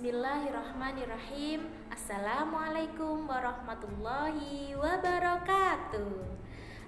Bismillahirrahmanirrahim. Assalamualaikum warahmatullahi wabarakatuh.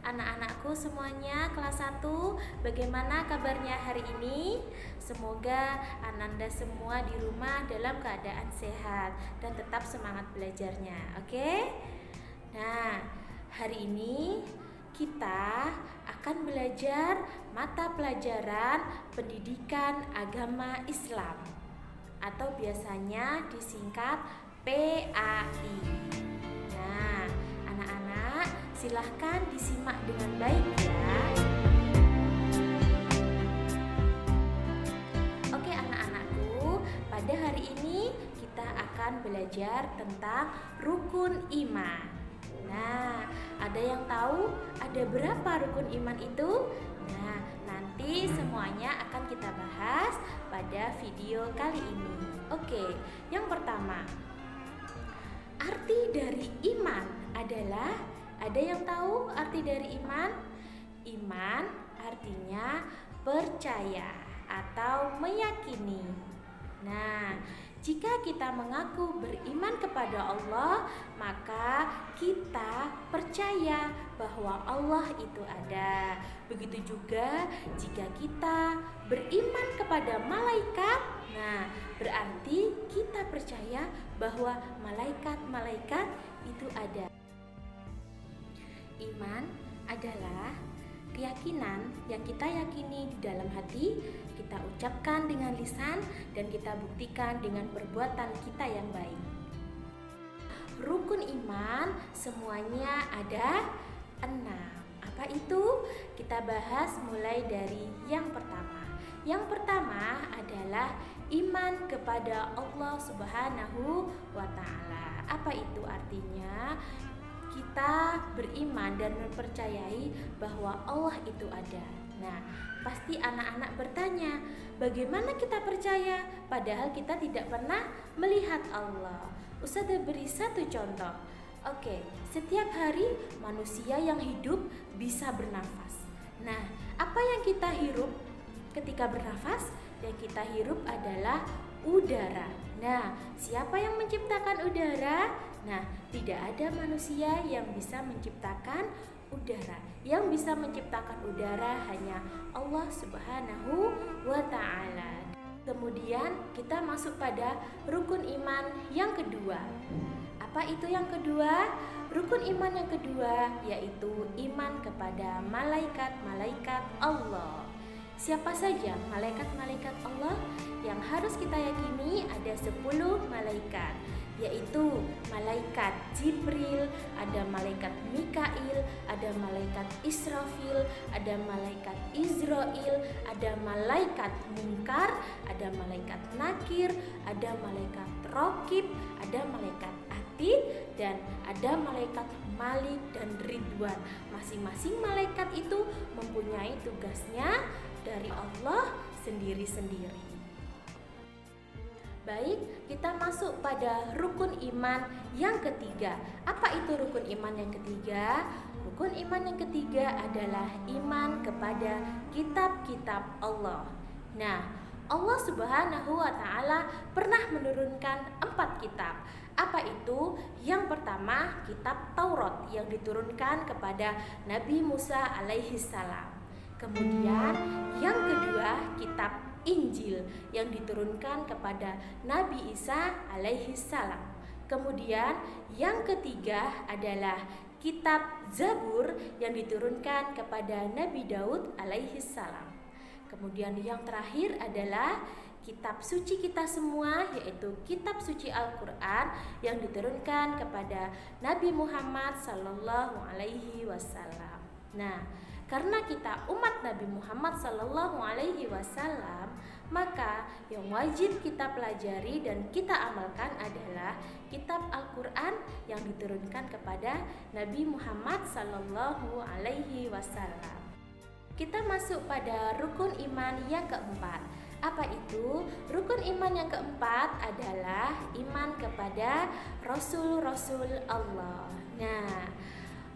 Anak-anakku semuanya kelas 1, bagaimana kabarnya hari ini? Semoga Ananda semua di rumah dalam keadaan sehat dan tetap semangat belajarnya, oke? Nah, hari ini kita akan belajar mata pelajaran pendidikan agama Islam atau biasanya disingkat PAI. Nah, anak-anak silahkan disimak dengan baik ya. Oke anak-anakku, pada hari ini kita akan belajar tentang rukun iman. Nah, ada yang tahu ada berapa rukun iman itu? Nah, nanti semuanya akan kita bahas pada video kali ini. Oke, yang pertama, arti dari iman adalah, ada yang tahu arti dari iman? Iman artinya percaya atau meyakini. Nah, jika kita mengaku beriman kepada Allah, maka kita percaya bahwa Allah itu ada. Begitu juga jika kita beriman kepada malaikat, nah berarti kita percaya bahwa malaikat-malaikat itu ada. Iman adalah keyakinan yang kita yakini di dalam hati, kita ucapkan dengan lisan, dan kita buktikan dengan perbuatan kita yang baik. Rukun iman semuanya ada 6. Apa itu? Kita bahas mulai dari yang pertama. Yang pertama adalah iman kepada Allah Subhanahu wa Ta'ala. Apa itu artinya? Kita beriman dan mempercayai bahwa Allah itu ada. Nah, pasti anak-anak bertanya, bagaimana kita percaya padahal kita tidak pernah melihat Allah? Ustazah beri satu contoh. Oke, setiap hari manusia yang hidup bisa bernafas. Nah, apa yang kita hirup ketika bernafas? Yang kita hirup adalah udara. Nah, siapa yang menciptakan udara? Nah, tidak ada manusia yang bisa menciptakan udara. Yang bisa menciptakan udara hanya Allah Subhanahu wa Ta'ala. Kemudian kita masuk pada rukun iman yang kedua. Apa itu yang kedua? Rukun iman yang kedua yaitu iman kepada malaikat-malaikat Allah. Siapa saja malaikat-malaikat Allah? Yang harus kita yakini ada 10 malaikat, yaitu malaikat Jibril, ada malaikat Mikail, ada malaikat Israfil, ada malaikat Izrail, ada malaikat Munkar, ada malaikat Nakir, ada malaikat Rokib, ada malaikat Atid, dan ada malaikat Malik dan Ridwan. Masing-masing malaikat itu mempunyai tugasnya dari Allah sendiri-sendiri. Baik, kita masuk pada rukun iman yang ketiga. Apa itu rukun iman yang ketiga? Rukun iman yang ketiga adalah iman kepada kitab-kitab Allah. Nah, Allah Subhanahu wa Ta'ala pernah menurunkan 4 kitab. Apa itu? Yang pertama, kitab Taurat yang diturunkan kepada Nabi Musa alaihi salam. Kemudian yang kedua, kitab Injil yang diturunkan kepada Nabi Isa alaihi salam. Kemudian yang ketiga adalah kitab Zabur yang diturunkan kepada Nabi Daud alaihi salam. Kemudian yang terakhir adalah kitab suci kita semua, yaitu kitab suci Al-Quran yang diturunkan kepada Nabi Muhammad sallallahu alaihi wasallam. Nah, karena kita umat Nabi Muhammad sallallahu alaihi wasallam, maka yang wajib kita pelajari dan kita amalkan adalah kitab Al-Quran yang diturunkan kepada Nabi Muhammad sallallahu alaihi wasallam. Kita masuk pada rukun iman yang keempat. Apa itu? Rukun iman yang keempat adalah iman kepada Rasul-Rasul Allah. Nah,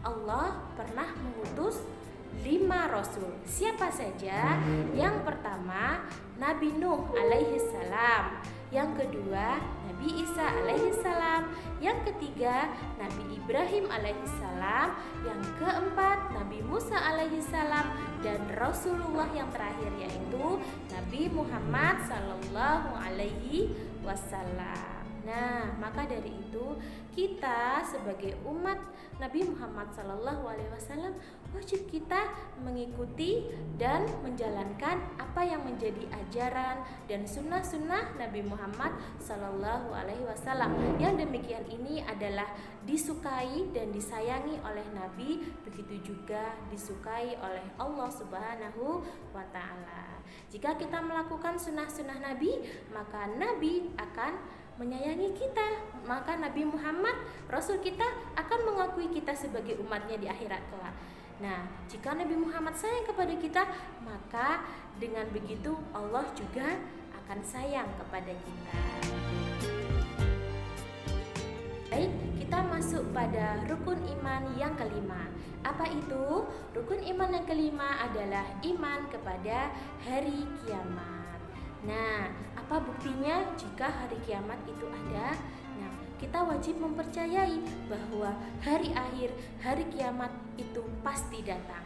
Allah pernah mengutus 5 rasul. Siapa saja? Yang pertama, Nabi Nuh alaihi salam. Yang kedua, Nabi Isa alaihi salam. Yang ketiga, Nabi Ibrahim alaihi salam. Yang keempat, Nabi Musa alaihi salam. Dan Rasulullah yang terakhir yaitu Nabi Muhammad sallallahu alaihi wasallam. Nah, maka dari itu kita sebagai umat Nabi Muhammad SAW wajib kita mengikuti dan menjalankan apa yang menjadi ajaran dan sunnah-sunnah Nabi Muhammad SAW. Yang demikian ini adalah disukai dan disayangi oleh Nabi, begitu juga disukai oleh Allah Subhanahu wa Ta'ala. Jika kita melakukan sunnah-sunnah Nabi, maka Nabi akan menyayangi kita, maka Nabi Muhammad Rasul kita akan mengakui kita sebagai umatnya di akhirat kelak. Nah, jika Nabi Muhammad sayang kepada kita, maka dengan begitu Allah juga akan sayang kepada kita. Baik, kita masuk pada rukun iman yang kelima. Apa itu? Rukun iman yang kelima adalah iman kepada hari kiamat. Nah, apa buktinya jika hari kiamat itu ada? Nah, kita wajib mempercayai bahwa hari akhir, hari kiamat itu pasti datang.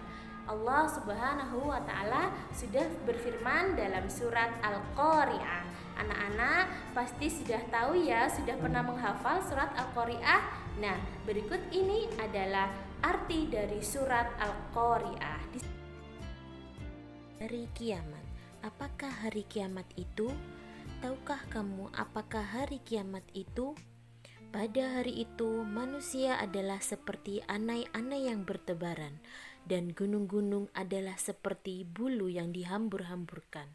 Allah Subhanahu wa Ta'ala sudah berfirman dalam surat Al-Qari'ah. Anak-anak pasti sudah tahu ya, sudah pernah menghafal surat Al-Qari'ah. Nah, berikut ini adalah arti dari surat Al-Qari'ah. Hari kiamat. Apakah hari kiamat itu? Tahukah kamu apakah hari kiamat itu? Pada hari itu manusia adalah seperti anai-anai yang bertebaran, dan gunung-gunung adalah seperti bulu yang dihambur-hamburkan.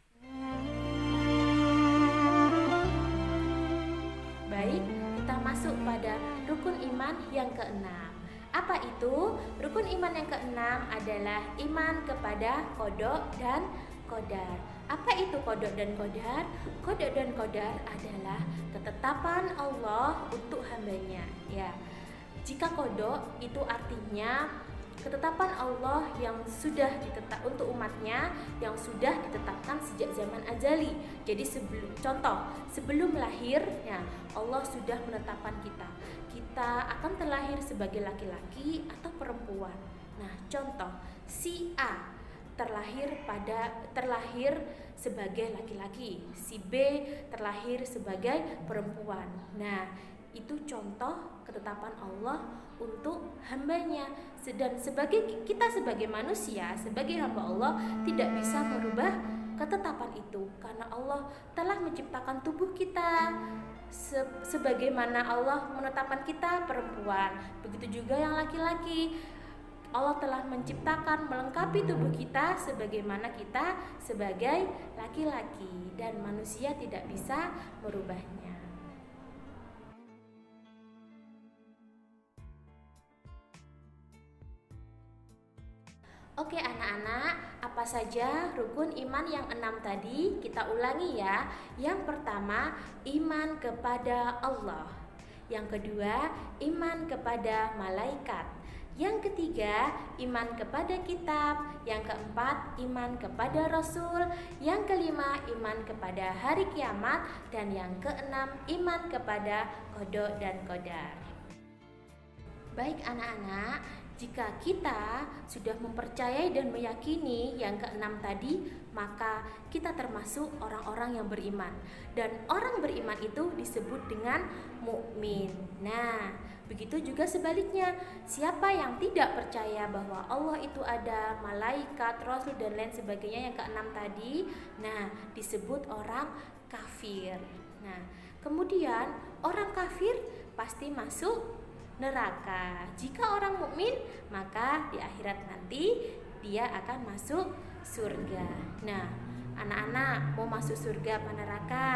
Baik, kita masuk pada rukun iman yang keenam. Apa itu? Rukun iman yang keenam adalah iman kepada qada dan qadar. Apa itu qada dan qadar? Qada dan qadar adalah ketetapan Allah untuk hambanya. Ya, jika qada itu artinya ketetapan Allah yang sudah ditetap untuk umatnya, yang sudah ditetapkan sejak zaman azali. Jadi sebelum lahir, ya, Allah sudah menetapkan kita akan terlahir sebagai laki-laki atau perempuan. Nah, contoh, si A terlahir sebagai laki-laki, si B terlahir sebagai perempuan. Nah, itu contoh ketetapan Allah untuk hambanya. Dan kita sebagai manusia, sebagai hamba Allah, tidak bisa merubah ketetapan itu, karena Allah telah menciptakan tubuh kita sebagaimana Allah menetapkan kita perempuan, begitu juga yang laki-laki. Allah telah menciptakan, melengkapi tubuh kita sebagaimana kita sebagai laki-laki, dan manusia tidak bisa merubahnya. Oke anak-anak, apa saja rukun iman yang 6 tadi? Kita ulangi ya. Yang pertama, iman kepada Allah. Yang kedua, iman kepada malaikat. Yang ketiga, iman kepada kitab. Yang keempat, iman kepada Rasul. Yang kelima, iman kepada hari kiamat. Dan yang keenam, iman kepada qada dan qadar. Baik anak-anak, jika kita sudah mempercayai dan meyakini yang keenam tadi, maka kita termasuk orang-orang yang beriman. Dan orang beriman itu disebut dengan mukmin. Nah, begitu juga sebaliknya, siapa yang tidak percaya bahwa Allah itu ada, malaikat, rasul dan lain sebagainya yang keenam tadi, nah disebut orang kafir. Nah, kemudian orang kafir pasti masuk neraka. Jika orang mukmin, maka di akhirat nanti dia akan masuk surga. Nah, anak-anak mau masuk surga apa neraka?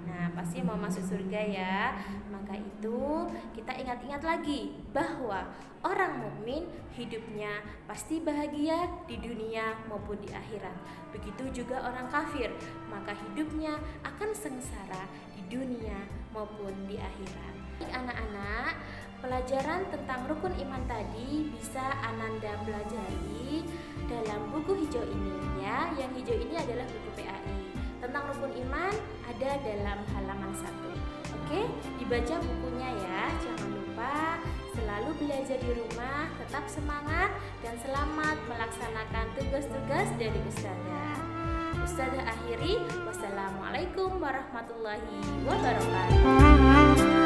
Nah, pasti mau masuk surga ya. Maka itu kita ingat-ingat lagi bahwa orang mukmin hidupnya pasti bahagia di dunia maupun di akhirat. Begitu juga orang kafir, maka hidupnya akan sengsara di dunia maupun di akhirat. Anak-anak, pelajaran tentang rukun iman tadi bisa Ananda pelajari dalam buku hijau ini ya. Yang hijau ini adalah buku PAI. Tentang rukun iman ada dalam halaman 1. Oke, dibaca bukunya ya. Jangan lupa selalu belajar di rumah, tetap semangat dan selamat melaksanakan tugas-tugas dari Ustazah. Ustazah akhiri, wassalamualaikum warahmatullahi wabarakatuh.